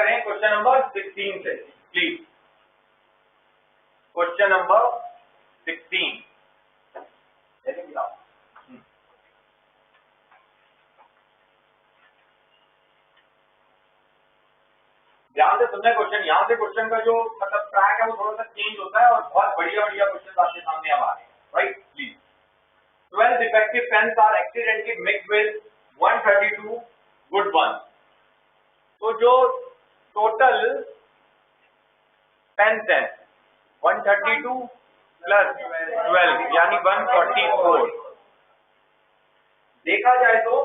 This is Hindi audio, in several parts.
करें क्वेश्चन नंबर 16 से प्लीज। क्वेश्चन नंबर 16 ध्यान से सुनना क्वेश्चन। यहाँ से क्वेश्चन का जो मतलब ट्रैक है वो थोड़ा सा चेंज होता है और बहुत बढ़िया बढ़िया क्वेश्चन आपके सामने अब आ रहे हैं, right please. 12 defective pens are accidentally mixed with 132 good ones। तो जो टोटल पेन्स हैं 132 प्लस 12 यानी 144। देखा जाए तो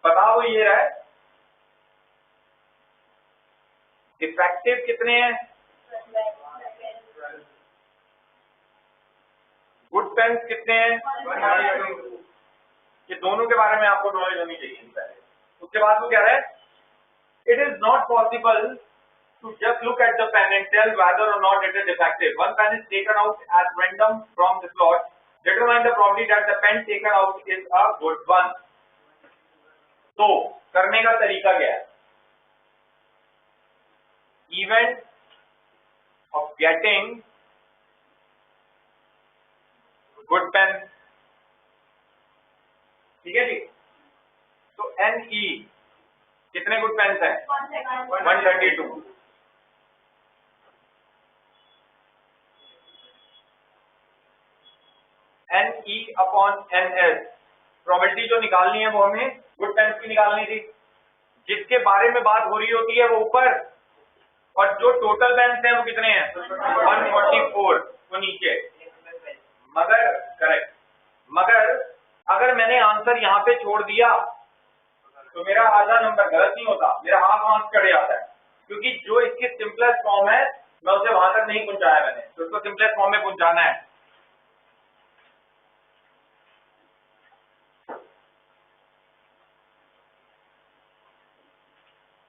बताओ ये रहा है डिफेक्टिव कितने हैं, गुड पेन्स कितने हैं, ये दोनों के बारे में आपको नॉलेज होनी चाहिए पहले। उसके बाद वो क्या है, it is not possible to just look at the pen and tell whether or not it is defective. One pen is taken out at random from the slot. Determine the probability that the pen taken out is a good one. तो करने का तरीका क्या है? Event of getting good pen, ठीक है जी। तो NE कितने गुड पेन्स हैं? 132। NE अपॉन NS प्रोबेबिलिटी जो निकालनी है वो हमें गुड पेन्स की निकालनी थी। जिसके बारे में बात हो रही होती है वो ऊपर और जो टोटल पेन्स हैं वो कितने हैं? 144 वो नीचे। मगर करेक्ट, मगर अगर मैंने आंसर यहाँ पे छोड़ दिया तो मेरा आधा नंबर गलत नहीं होता, मेरा हाफ मार्क्स कट जाता है, क्योंकि जो इसकी सिंपलेस्ट फॉर्म है मैं उसे वहां तक नहीं पहुंचाया मैंने, तो उसको सिंपलेस्ट फॉर्म में पहुंचाना है।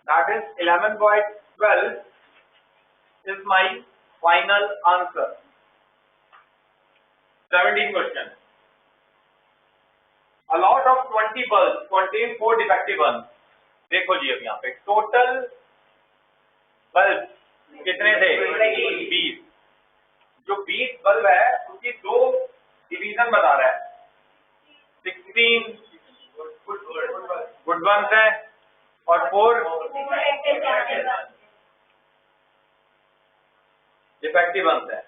That is 11/12 is my final answer. 17 question. A lot of 20 bulbs contain 4 defective ones. देखो जी अब यहाँ पे टोटल बल्ब कितने थे? 20। जो 20 बल्ब है उसकी 2 डिवीजन बता रहा है। 16 गुड वंस है और 4 defective ones है।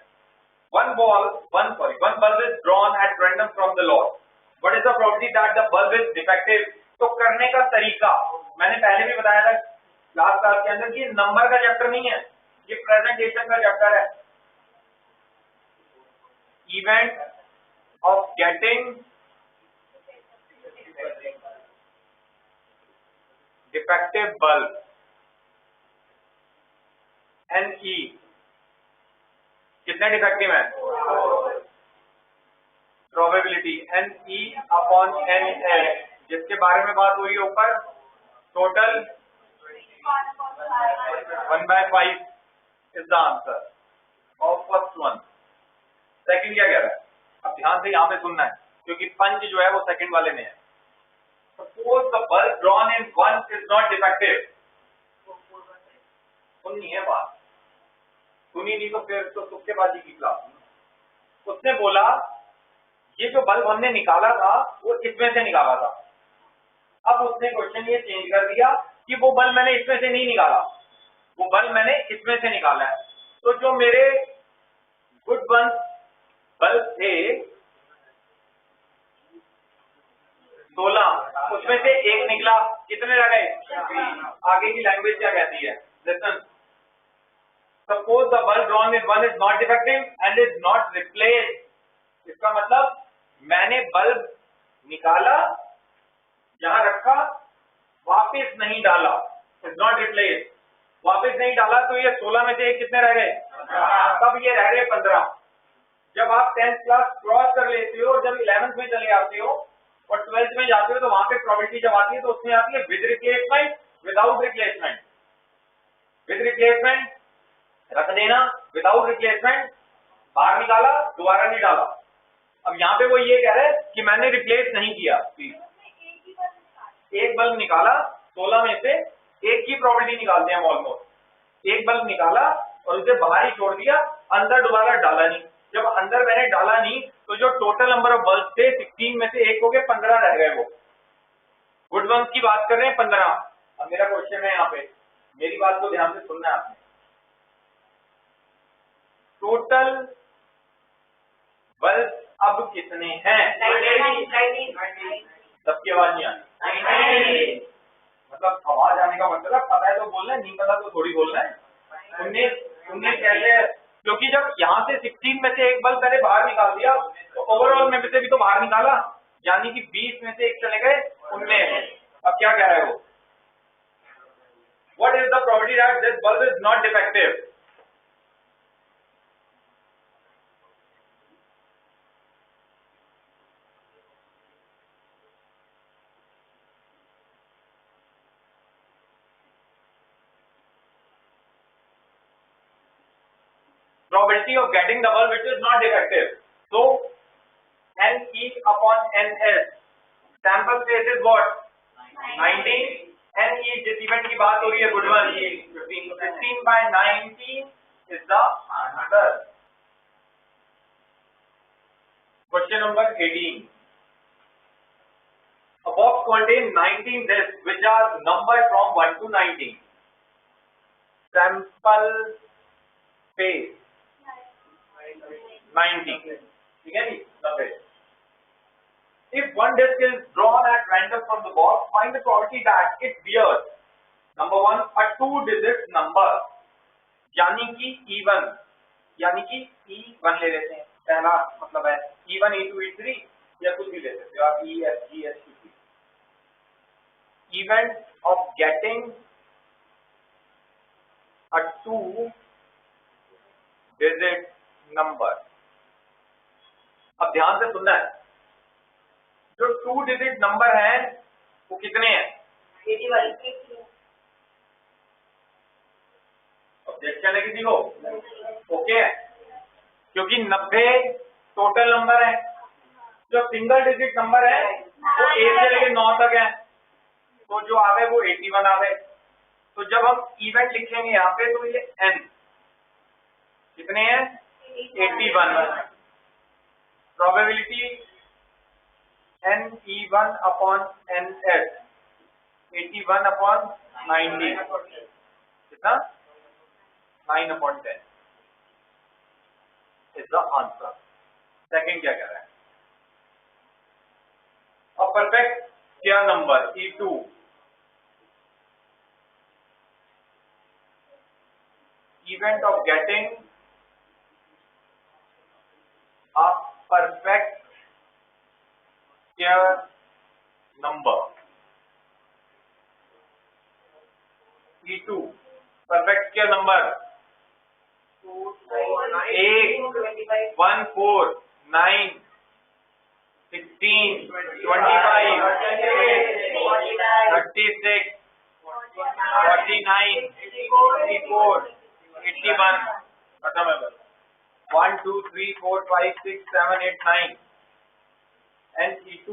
One bulb is drawn at random from the lot. What is the probability that the bulb is defective? तो करने का तरीका मैंने पहले भी बताया था लास्ट क्लास के अंदर कि नंबर का चैप्टर नहीं है, ये प्रेजेंटेशन का चैप्टर है। Event of getting defective bulb NE कितने डिफेक्टिव हैं? प्रोबेबिलिटी NE अपॉन NS जिसके बारे में बात हुई ऊपर total 1/5 is the answer of first one. Second क्या कह रहा है? अब ध्यान से यहाँ पे सुनना है क्योंकि पंच जो है वो सेकंड वाले में है। Suppose the bulb drawn in 1 is not defective. सुननी है बात, सुनी नहीं तो फिर तो तुक्केबाजी की क्लास। उसने बोला ये जो बल्ब हमने निकाला था वो इसमें से निकाला था। अब उसने क्वेश्चन ये चेंज कर दिया कि वो बल्ब मैंने इसमें से नहीं निकाला, वो बल्ब मैंने इसमें से निकाला है। तो जो मेरे गुड वंस बल्ब थे 16 उसमें से एक निकला, कितने रह गए? आगे की लैंग्वेज क्या कहती है? Listen, suppose the bulb drawn in 1 is not defective and is not replaced. इसका मतलब मैंने बल्ब निकाला, यहां रखा, वापस नहीं डाला, इज नॉट रिप्लेस्ड, वापस नहीं डाला, तो ये 16 में से एक कितने रह गए? तब ये रह गए 15। जब आप 10th क्लास क्रॉस कर लेते हो और जब 11th में चले जाते हो और 12th में जाते हो तो वहां पे प्रोबेबिलिटी जब आती है तो उसमें आती है with replacement, without replacement. With replacement रख देना, विदाउट रिप्लेसमेंट बाहर निकाला, दोबारा नहीं डाला। अब यहाँ पे वो ये कह रहे हैं कि मैंने रिप्लेस नहीं किया, एक बल्ब निकाला 16 में से एक की प्रोबेबिलिटी निकालते हैं ऑलमोस्ट, एक बल्ब निकाला और उसे बाहर ही छोड़ दिया, अंदर दोबारा डाला नहीं। जब अंदर मैंने डाला नहीं तो जो टोटल नंबर ऑफ बल्ब थे 16 में से 1 हो गए, 15 रह गए। वो गुड वंस की बात कर रहे हैं 15। अब मेरा क्वेश्चन है यहाँ पे, मेरी बात को ध्यान से सुनना है आपने। टोटल बल्ब अब कितने हैं? सबकी आवाज नहीं आती। मतलब आवाज आने का मतलब पता है तो बोलना है, नहीं पता तो थोड़ी बोलना है। 19 कैसे? क्योंकि जब यहाँ से 16 में से एक बल्ब पहले बाहर निकाल दिया तो ओवरऑल में से भी तो बाहर निकाला, यानी कि 20 में से एक चले गए, उनमें। अब क्या कह रहे हो? What is the probability that this bulb is not defective? Probability of getting the bulb which is not defective. So NE upon NS. Sample space is what? 19. NE जिस इवेंट की बात हो रही है good one, 15 by 19 is the answer. Question number 18. A box contains 19 discs which are numbered from 1 to 19. Sample space 90. ठीक है जी, 90. If one disc is drawn at random from the box, find the probability that it bears number 1 a 2-digit number, यानी कि E1, यानी कि E1 ले लेते हैं, पहला मतलब है E1 E2 E3 या कुछ भी ले सकते हो आप, E F G H T P. Event of getting a 2-digit number. अब ध्यान से सुनना है, जो 2-digit नंबर है वो कितने हैं? 81. ऑब्जेक्शन है किसी को? ओके है, क्योंकि 90 टोटल नंबर है, जो सिंगल डिजिट नंबर है वो 1 से लेकर 9 तक है, तो जो आवे वो 81 आवे। तो जब हम इवेंट लिखेंगे यहाँ पे तो ये n कितने हैं? 81। Probability NE1 upon NS 81 upon 90 कितना? 9 upon 10 is the answer. Second क्या कह रहा है? A perfect square number E2 event of getting a perfect square number E2 perfect square number 8 1 4 9 16 25 36 49 84 81 खत्म है बस। 1 2 3 4 5 6 7 8 9 and E2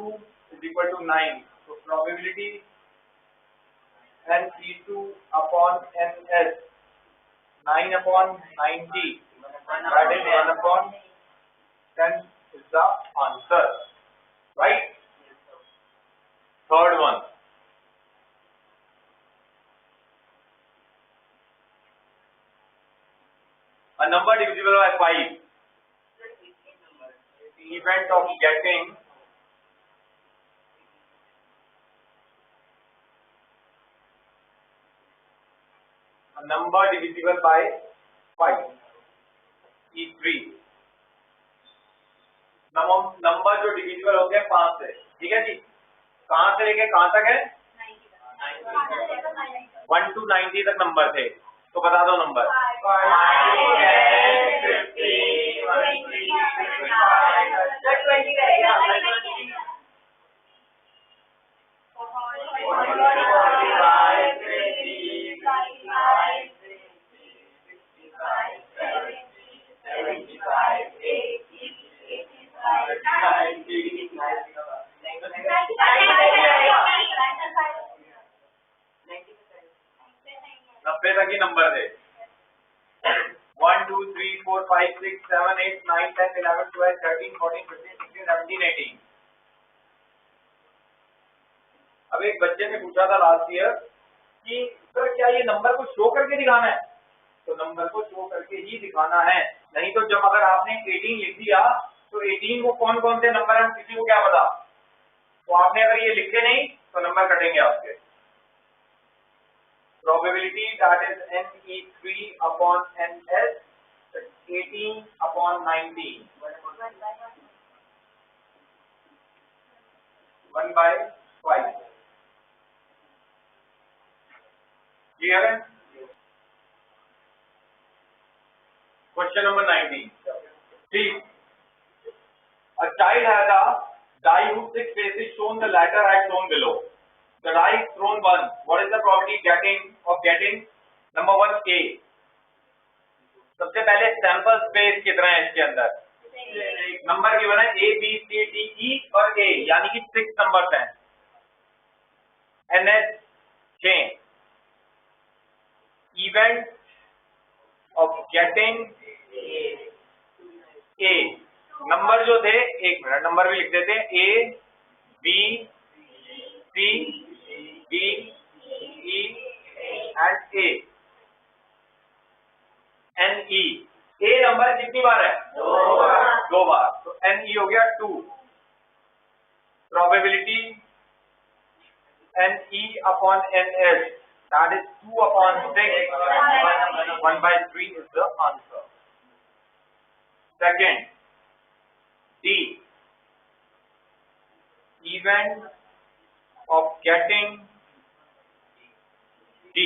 is equal to 9. So probability and E2 upon NS 9 upon 90 that is 1 upon 10 is the answer, right? Third one, a number divisible by 5, event of getting a number divisible by 5 E3, number जो डिविजिबल हो गया 5 से, ठीक है जी। कहां से लेके कहां तक है? 1 to 90 तक नंबर थे, तो बता दो नंबर। 90 तक ही नंबर थे। 1 2 3 4 5 6 7 8 9 10 11 12 13 14 15 16 17 18। अब एक बच्चे ने पूछा था लास्ट ईयर कि सर क्या ये नंबर को शो करके दिखाना है? तो नंबर को शो करके ही दिखाना है, नहीं तो जब अगर आपने 18 लिख दिया तो 18 को कौन कौन से नंबर है किसी को क्या पता। तो आपने अगर ये लिखे नहीं तो नंबर कटेंगे आपके। Probability that is NE3 upon NS 18 upon 19 1 by 5। Clear है? Question number 19. Please. A child has a die whose 6 faces shown the latter as shown below. The die is thrown once. What is the probability of getting number 1 A? सबसे पहले सैंपल स्पेस कितना है इसके अंदर? नंबर गिवन है A B C D E और A, यानी कि 6 नंबर्स हैं। NS 6। Event of getting A, number जो थे, एक मिनट नंबर भी लिख देते हैं, A B C D E and A NE। A number कितनी बार है? 2 बार। तो NE हो गया 2। Probability NE upon NS, that is 2 upon 6, 1 by 3 is the answer. Second, D, event of getting D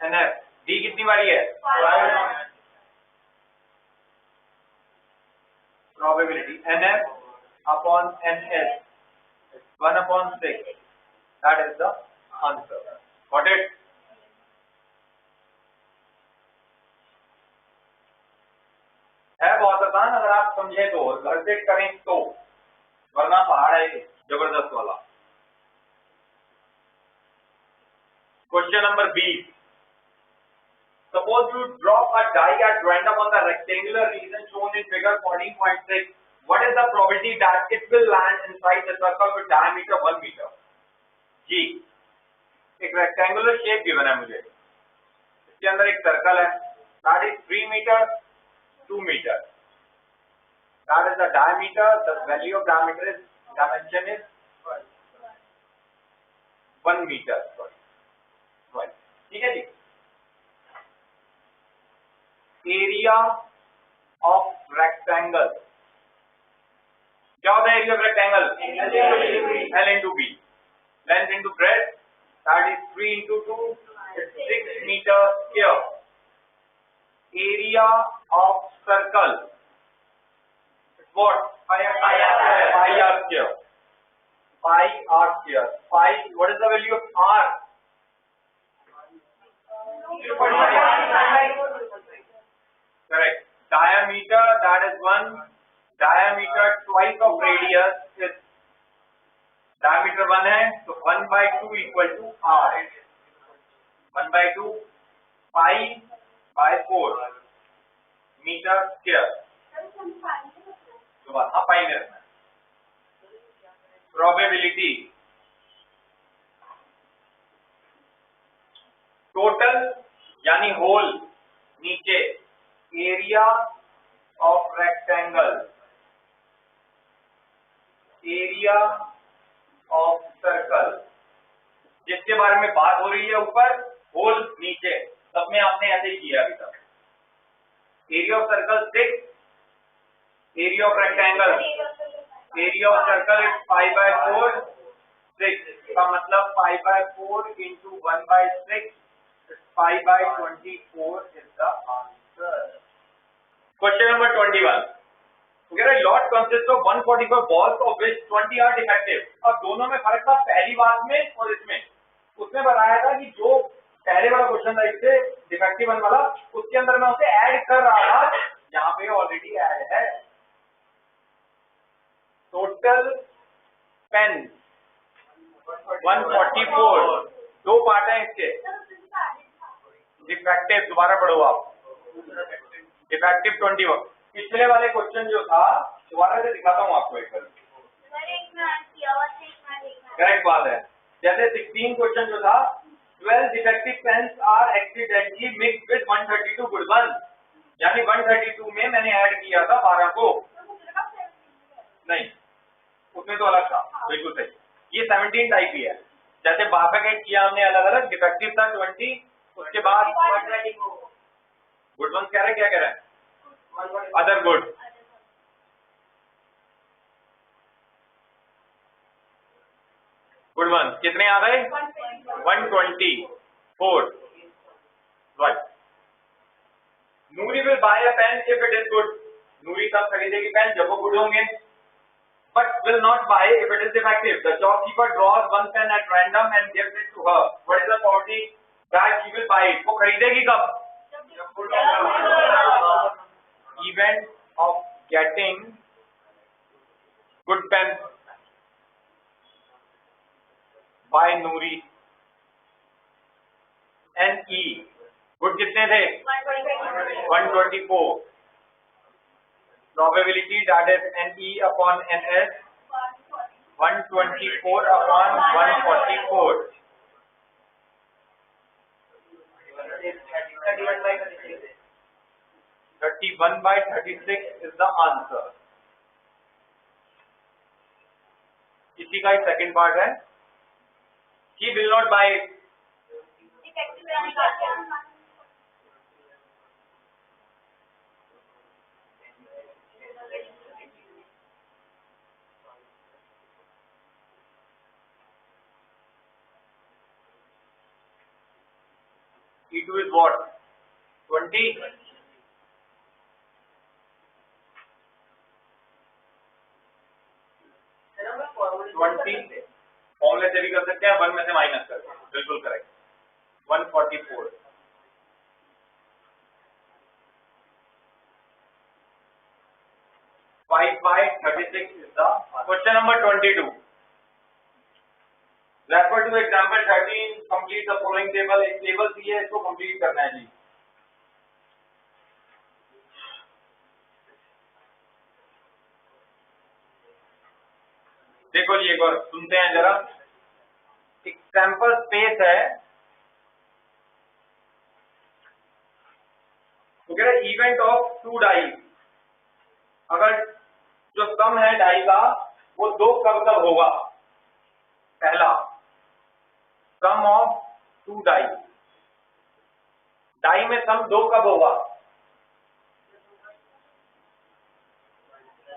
and F। D कितनी बारी है? Probability NF upon NS is 1 upon 6, that is the answer. Got it? है बहुत आसान अगर आप समझे तो, घर से करें तो, वरना पहाड़ है जबरदस्त वाला। Question number 20। Suppose you drop a die at random on the rectangular region shown in figure 14.6. What is the probability that it will land inside the circle with diameter 1 meter? जी, एक रेक्टेंगुलर शेप गिवन है मुझे, इसके अंदर एक सर्कल है, that is 3 meter 2 meter, that is the diameter, the value of diameter is, dimension is 1 meter, sorry, ठीक है जी। एरिया ऑफ रेक्टेंगल क्या होता है? Area of rectangle L into B, length into breadth, that is 3 into 2, it's 6 meter square. Area of circle, what? Pi r square. Pi r square. Pi, what is the value of r? 0.5. Correct. Diameter, that is 1. Diameter twice of radius is, diameter 1 है तो 1 by 2 equal to r, 1 by 2 pi by 4 meter square। तो हाँ पाई में रखना। Probability टोटल यानी होल नीचे, area of rectangle, area of circle, जिसके बारे में बात हो रही है ऊपर, होल नीचे, सब में आपने ऐसे ही किया अभी तक। Area of circle 6, area of rectangle, area of circle is 5 by 4, 6 का मतलब 5 by 4 into 1 by 6, 5 by 24 is the answer. Question number 21. Okay, a lot consists of 145 balls of which 20 are defective. अब दोनों में फर्क था पहली बात में और इसमें। उसमें बताया था कि जो पहले वाला क्वेश्चन था इससे डिफेक्टिव वन वाला, उसके अंदर मैं उसे ऐड कर रहा था, यहाँ पे ऑलरेडी ऐड है। टोटल पेन 144, दो पार्ट है इसके, डिफेक्टिव दोबारा पढ़ो आप, डिफेक्टिव 21। पिछले वाले क्वेश्चन जो था दोबारा से दिखाता हूँ आपको एक बार। करेक्ट बात है। जैसे 16 क्वेश्चन जो था 12 defective pens are accidentally mixed with 132 good one, यानी 132 में मैंने ऐड किया था 12 को, नहीं उसमें तो अलग था, बिल्कुल सही। ये 17 टाइप ही है। जैसे बाफेकेट किया हमने अलग अलग, डिफेक्टिव था 20, उसके बाद गुड वन कह रहे हैं, क्या कह रहे हैं, अदर गुड। गुड वन कितने आ गए, 124, right. Noori will buy a pen if it is good, Noori तब खरीदेगी पेन जब वो गुड होंगे, but will not buy if it is defective. The shopkeeper draws one pen at random and gives it to her. What is the probability that she will buy it? वो खरीदेगी कब? Event of getting good pen by Noori and E. Good कितने थे? 124. Probability that is NE upon NS 124 upon 144. 31 by 36 is the answer. इसी का एक सेकंड पार्ट है, he will not buy it. E2 is what? 20. 20 फॉर्मूले से भी कर सकते हैं, 1 में से माइनस कर, बिल्कुल correct. 144। Five by 36 is the question number 22. Refer to example 13. Complete the following table. एक टेबल दी है, इसको कंप्लीट करना है जी। देखो जी एक बार सुनते हैं जरा। एक सैंपल स्पेस है, तो कह रहा है इवेंट ऑफ 2 डाई, अगर जो सम है डाई का वो 2 कब होगा। पहला सम ऑफ 2 डाई, डाई में सम 2 कब होगा,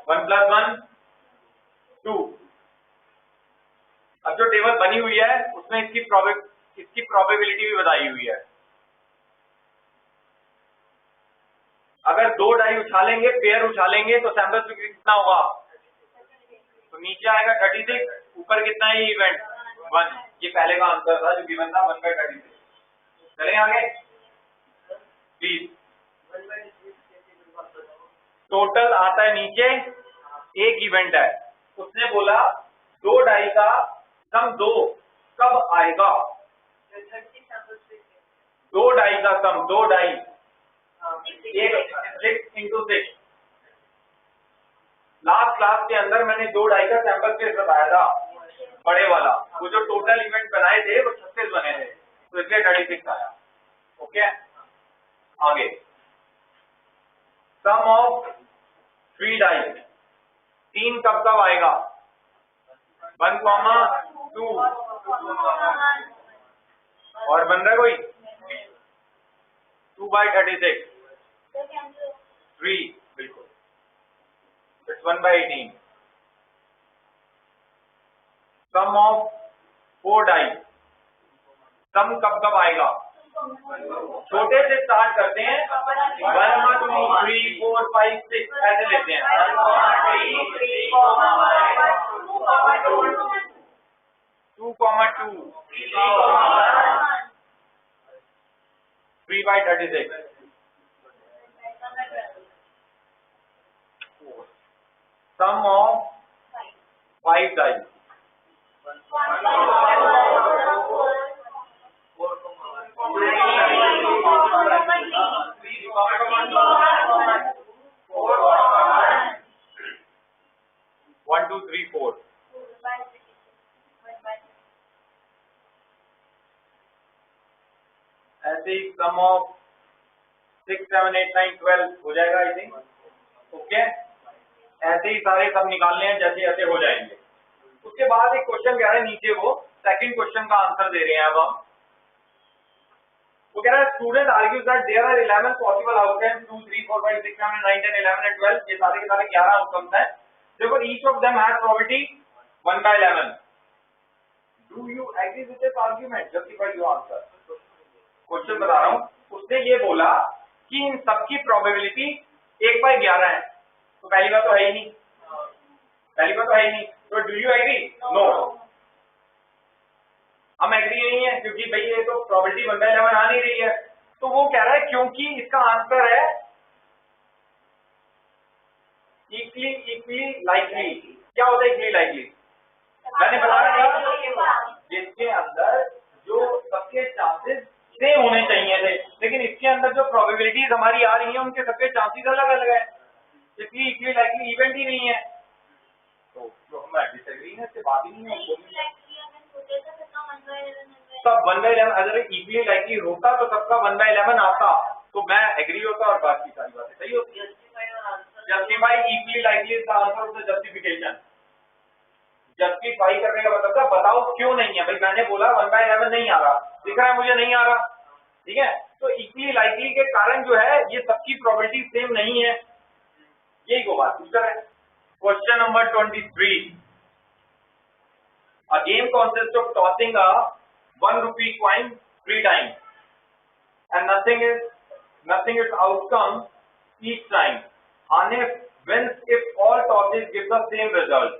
1 + 1 2। अब जो टेबल बनी हुई है उसमें इसकी प्रोबेबिलिटी भी बताई हुई है। अगर 2 डाई उछालेंगे, पेयर उछालेंगे तो सैंपल स्पीड कितना होगा, तो नीचे आएगा 36, ऊपर कितना है इवेंट 1। ये पहले का आंसर था जो गिवन था 1/36। चलें आगे प्लीज। टोटल आता है नीचे, एक इवेंट है, उसने बोला 2 डाई का सम 2 कब आएगा। 2 डाई का सम, 2 डाई, 6 × 6। लास्ट क्लास के अंदर मैंने 2 डाई का सैंपल स्पेस बताया था, बड़े वाला, वो जो टोटल इवेंट बनाए थे वो 36 बने थे, तो इसलिए 36 आया। ओके आगे, सम ऑफ 3 डाई, 3 कब आएगा, 1, 2 और बन रहा है कोई 2/36 3, बिल्कुल, इट्स 1/18। सम ऑफ 4 डाई, सम कब आएगा, छोटे से स्टार्ट करते हैं, 1, 2, 3, 4, 5, 6 ऐसे लेते हैं। 2, 3/36। सम ऑफ 5 डाई, 4, ऐसे ही सम ऑफ 6, 7, 8, 9, 12 हो जाएगा आई थिंक। ओके, ऐसे ही सारे सब निकालने हैं, जैसे जैसे हो जाएंगे। उसके बाद एक क्वेश्चन कह रहा है नीचे, वो सेकंड क्वेश्चन का आंसर दे रहे हैं अब हम। वो कह रहा है student argues that there are 11 possible outcomes, 2, 3, 4, 5, 6, 7, 9, 10, 11 and 12, ये सारे के सारे 11 आउटकम्स हैं। Therefore each of them has probability 1/11. Do you agree with this argument? Justify your answer. Question बता रहा हूँ, उसने ये बोला कि इन सबकी प्रोबेबिलिटी 1/11 है। तो पहली बात तो है ही नहीं, तो डू यू एग्री? नो, हम एग्री नहीं है, क्योंकि भाई ये तो प्रोबेबिलिटी 1/11 आ नहीं रही है। तो वो कह रहा है क्योंकि इसका आंसर है इक्वली लाइकली। क्या होता है इक्वली लाइकली? मैंने बताया था जिसके अंदर जो सबके चांसेस सेम होने चाहिए थे, लेकिन इसके अंदर जो प्रोबेबिलिटीज हमारी आ रही हैं उनके सबके चांसेस अलग अलग है, इसलिए इक्वली लाइकली इवेंट ही नहीं है। तो जो हम डिसएग्री है इससे बात ही नहीं है। सब 1/11, अगर इक्वली लाइकली होता तो सबका 1/11 आता, तो मैं एग्री होता और बाकी सारी बातें सही होती है। Justify equally likely is the answer of the justification. Justify करने का मतलब था बताओ क्यों नहीं है। भाई मैंने बोला 1/11 नहीं आ रहा, दिख रहा है मुझे नहीं आ रहा, ठीक है। तो इक्वली लाइकली के कारण जो है ये सबकी प्रोबेबिलिटी सेम नहीं है, यही को बात पूछ रहा है। Question number 23। A game consists of tossing a 1 rupee coin 3 times and nothing is outcome each time. Hanif wins if all tosses give the same result,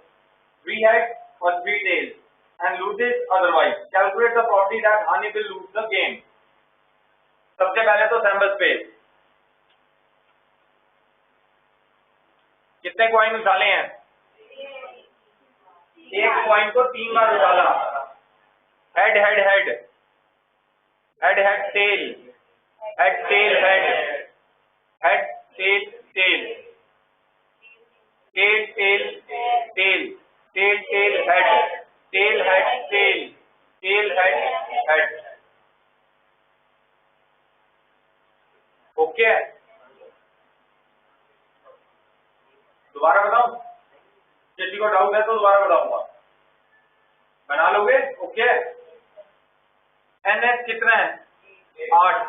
3 heads or 3 tails, and loses otherwise. Calculate the probability that Hanif will lose the game. सबसे पहले तो सैम्पल स्पेस, कितने कॉइन उछाले हैं? एक कॉइन को 3 बार उछाला। Head head head, head head tail, head tail head, head tail tail, tail tail tail, tail tail head, tail head tail, tail head head. Okay, दोबारा बताऊं? किसी को डाउट है तो दोबारा बताऊंगा, बना लोगे? ओके, NH कितना है? 8,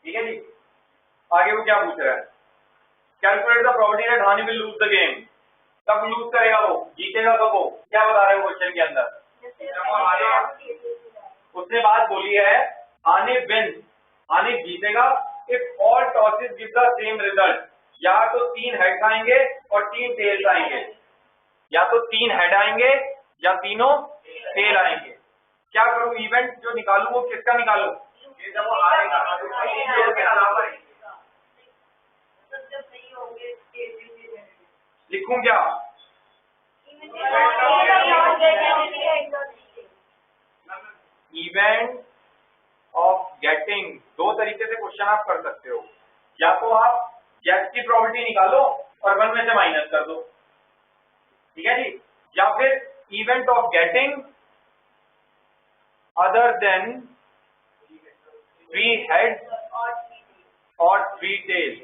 ठीक है जी। आगे वो क्या पूछ रहा है? कैलकुलेट द प्रोबेबिलिटी दैट हानि विल लूज द गेम। कब लूज करेगा वो, जीतेगा कब वो? क्या बता रहे हो क्वेश्चन के अंदर? उसने बात बोली है हानि विन, हानि जीतेगा if all tosses give the same result. या तो 3 हेड्स आएंगे और 3 टेल्स आएंगे, या तो 3 हेड आएंगे या तीनों टेल आएंगे। क्या करूं? इवेंट जो निकालूं वो किसका निकालूं? लिखूं क्या? Event of getting. दो तरीके से क्वेश्चन आप कर सकते हो, या तो आप गेट की प्रोबेबिलिटी निकालो और 1 में से माइनस कर दो, ठीक है जी, या फिर event of getting other than 3 heads और 3 टेल्स,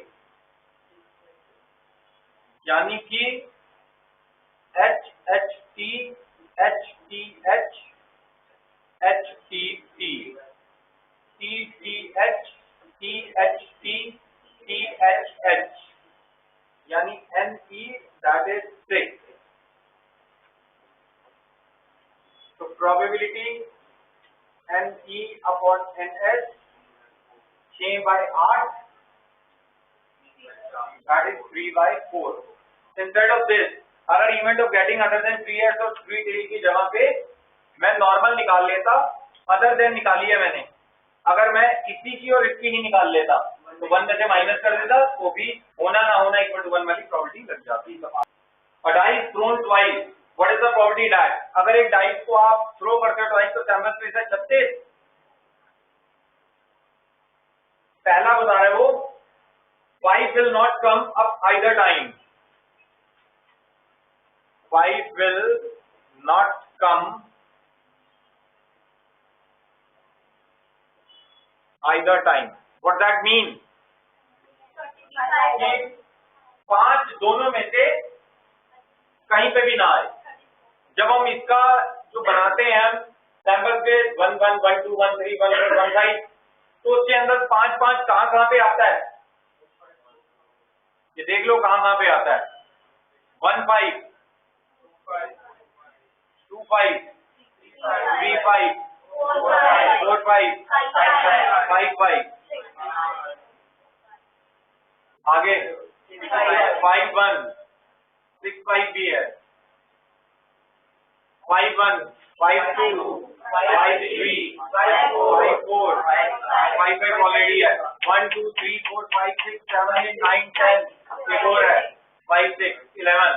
यानी कि H H T H T H H T T T T H T H T T H H, यानी NE that is 6। तो probability NE upon NH 6/8, that is 3/4। Instead of this, अगर event of getting other than 3 heads और 3 टेल की जगह पे मैं नॉर्मल निकाल लेता, अदर देन निकाली है मैंने, अगर मैं इसी की और इसकी ही निकाल लेता तो 1 में से माइनस कर देता, वो भी होना ना होना इक्वल टू 1 वाली प्रोबेबिलिटी लग जाती। A dice thrown twice, what is the probability that? अगर एक डाइस को आप थ्रो करते हो ट्वाइस तो सैंपल स्पेस है 36। पहला बता रहे हो 5 will not come up either time, 5 will not come either time. What that mean? कि 5 दोनों में से कहीं पे भी ना आए. जब हम इसका जो बनाते हैं हम सैंपल पे 1 1 1 2 1 3 1 4 1 5, तो उसके अंदर 5 5 कहाँ पे आता है? ये देख लो कहाँ पे आता है. 1 5 2 5 3 5 4 5 5 5. आगे 5 1 6 5 भी है. 5 1 5 2 5 3 5 4 5 5 ऑलरेडी है. 1 2 3 4 5 6 7 8 9 10 ये 4 है. 5 6 11.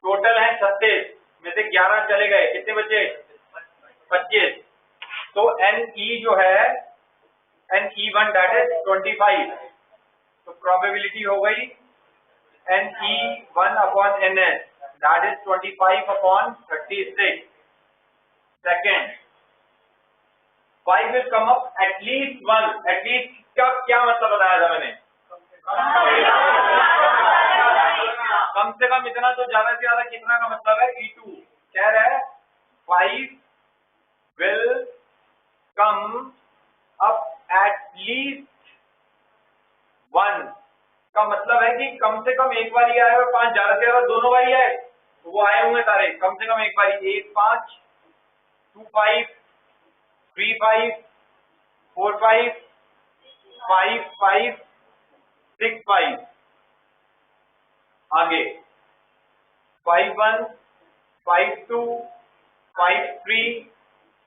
टोटल है 36 में से 11 चले गए. कितने बचे? 25. तो NE जो है NE1 दैट इज 25. तो प्रोबेबिलिटी हो गई NE1 upon NS that is 25 upon 36. Second 5 will come up at least 1. At least का क्या मतलब बताया था मैंने? कम से कम इतना. तो ज्यादा से ज्यादा कितना का मतलब है? E2 कह रहा है 5 will come up at least 1 का मतलब है कि कम से कम एक बार ही आए और 5 ज्यादा से ज्यादा दोनों बार ही आए. तो वो आए होंगे सारे कम से कम एक बार ही. 1 5 2 5 3 5 4 5 5 5 6 5. आगे 5 1 5 2 5 3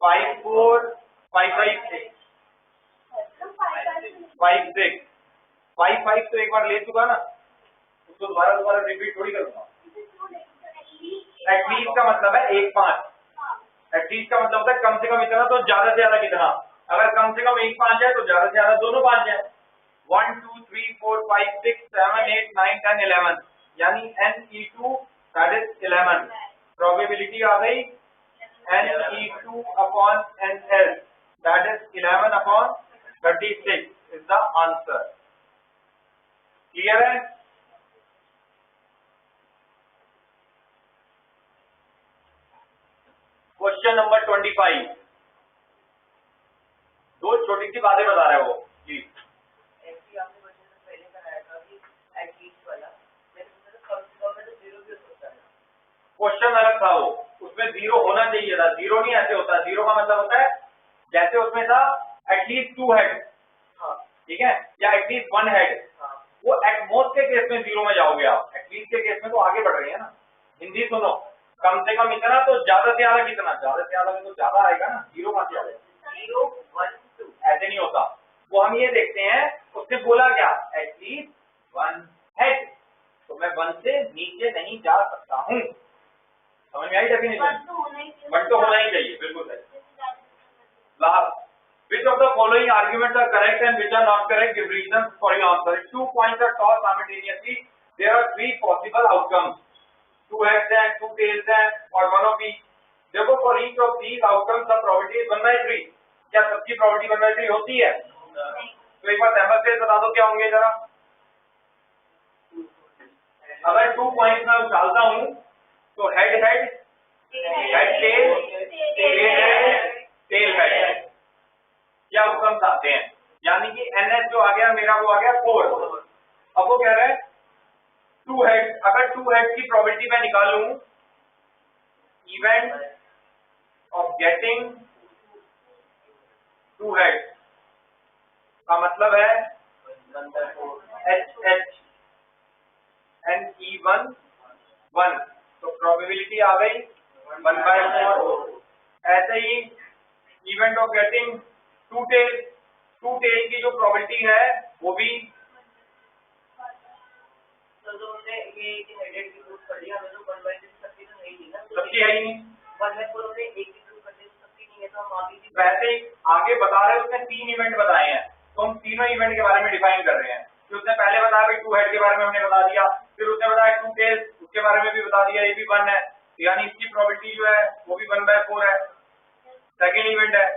5 4 5 5 6 5 6 5 5 तो एक बार ले चुका ना, उसको दोबारा रिपीट थोड़ी करूंगा. एटलीस्ट का मतलब है 1 5. एटलीस्ट का मतलब है कम से कम इतना. तो ज्यादा से ज्यादा कितना? अगर कम से कम 1 5 है तो ज्यादा से ज्यादा दोनों 5 है. 1 2 3 4 5 6 7 8 9 10 11 यानी NE2 दैट इज 11. प्रोबेबिलिटी आ गई NE2 upon NS that is 11 upon 36 is the answer. Clear है? Question number 25. दो छोटी सी बातें बता रहा है वो जी. क्वेश्चन अलग था वो, उसमें 0 होना चाहिए था. 0 नहीं ऐसे होता. 0 का मतलब होता है जैसे उसमें था एटलीस्ट 2 हेड. ठीक है, या एटलीस्ट 1 हेड. वो एटमोस्ट के केस में 0 में जाओगे आप. एटलीस्ट के केस में तो आगे बढ़ रही है ना. हिंदी सुनो. कम से कम इतना तो ज्यादा से ज्यादा कितना? ज्यादा से ज्यादा में तो ज्यादा आएगा ना. 0 कहां से आएगा? 0 1 2 ऐसे नहीं होता. वो हम ये देखते हैं उसने बोला क्या? At least 1 head. तो मैं 1 से नीचे नहीं जा सकता हूँ. समझ में आई डेफिनेशन? 1 तो होना ही चाहिए. बिल्कुल सही. Last, which of the following arguments are correct and which are not correct? Give reasons for your answer. If 2 coins are tossed simultaneously, there are 3 possible outcomes. 2 heads and 2 tails and or one of each. Therefore, for each of these outcomes, the probability is 1/3. क्या सबकी probability 1/3 होती है? तो एक बार सैंपल से बता दो क्या होंगे जरा. अगर 2 coins मैं उछालता हूँ तो head head head tail tail head क्या आउटकम्स आते हैं. यानी कि NS जो आ गया मेरा वो आ गया 4. अब वो कह रहा है 2 हेड. अगर 2 हेड की प्रोबेबिलिटी मैं निकालूं, इवेंट ऑफ गेटिंग 2 हेड का मतलब है HH NE1 1. तो प्रोबेबिलिटी आ गई 1/4. ऐसे ही इवेंट ऑफ गेटिंग 2 टेल की जो प्रोबेबिलिटी है वो भी सबकी है ही नहीं. वैसे ही आगे बता रहे हैं उसने 3 इवेंट बताए हैं. तो हम तीनों इवेंट के बारे में डिफाइन कर रहे हैं. तो उसने पहले बताया भाई 2 हेड के बारे में हमने बता दिया. फिर उसने बताया 2 टेल उसके बारे में भी बता दिया. ये भी 1 है यानी इसकी प्रोबेबिलिटी जो है वो भी 1/4 है. सेकेंड इवेंट है.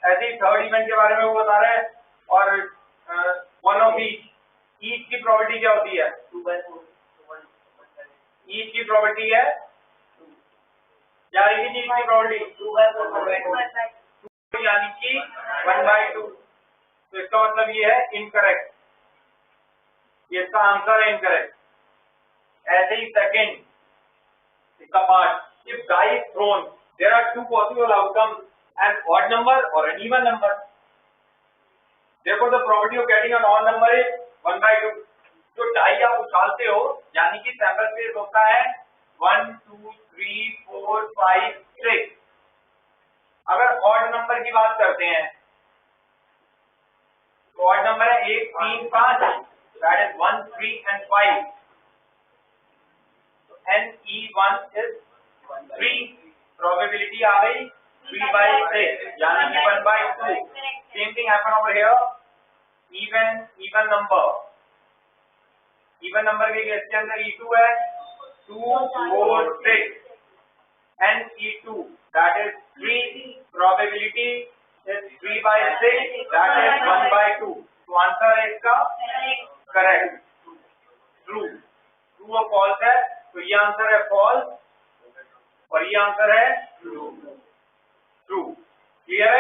ऐसे ही थर्ड इवेंट के बारे में वो बता रहे हैं क्या होती है? ईच की प्रॉपर्टी है या ईच की प्रॉपर्टी यानी कि 1/2। तो इसका मतलब ये है इनकरेक्ट, ये इसका आंसर है इनकरेक्ट। ऐसे ही सेकंड इसका part, if die is thrown there are two possible outcomes, an odd number or an even number, therefore the probability of getting an odd number is 1/2। जो डाई आप उछालते हो यानी कि सैंपल स्पेस होता है 1 2 3 4 5 6। अगर ऑड नंबर की बात करते हैं तो ऑड नंबर है 1 3 5, that is 1 3 and 5। NE1 is 3, probability आ गई 3/6 यानी कि 1/2। Same thing happen over here, even number के केस के अंदर E2 है 2 4 6, NE2 that is 3, probability is 3/6, that is 1/2। तो आंसर है इसका करेक्ट, ट्रू और फॉल्स है। तो ये आंसर है फॉल्स और ये आंसर है ट्रू। क्लियर है?